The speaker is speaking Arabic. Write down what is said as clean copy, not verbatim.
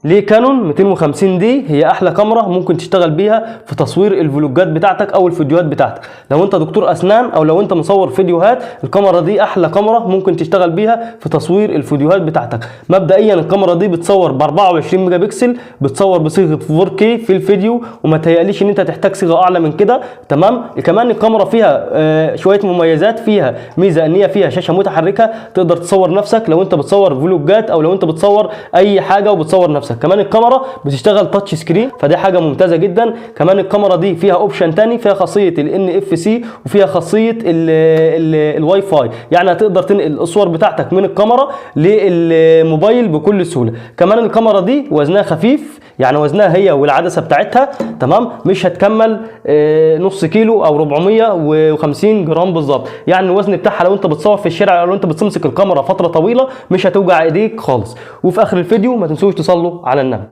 ليه كانون 250 دي هي احلى كاميرا ممكن تشتغل بيها في تصوير الفلوجات بتاعتك او الفيديوهات بتاعتك. لو انت دكتور اسنان او لو انت مصور فيديوهات، الكاميرا دي احلى كاميرا ممكن تشتغل بيها في تصوير الفيديوهات بتاعتك. مبدئيا الكاميرا دي بتصور ب 24 ميجا بكسل، بتصور بصيغه 4K في الفيديو، وما تهيأليش ان انت تحتاج صيغه اعلى من كده. تمام. كمان الكاميرا فيها شويه مميزات، فيها ميزه ان هي فيها شاشه متحركه تقدر تصور نفسك لو انت بتصور فلوجات او لو انت بتصور اي حاجه وبتصور نفسك. كمان الكاميرا بتشتغل تاتش سكرين، فدي حاجه ممتازه جدا. كمان الكاميرا دي فيها اوبشن تاني، فيها خاصيه NFC وفيها خاصيه الواي فاي، يعني هتقدر تنقل الصور بتاعتك من الكاميرا للموبايل بكل سهوله. كمان الكاميرا دي وزنها خفيف، يعني وزنها هي والعدسه بتاعتها تمام مش هتكمل نص كيلو او 450 جرام بالظبط، يعني الوزن بتاعها لو انت بتصور في الشارع او لو انت بتمسك الكاميرا فتره طويله مش هتوجع ايديك خالص. وفي اخر الفيديو ما تنسوش تصلوا على النبي.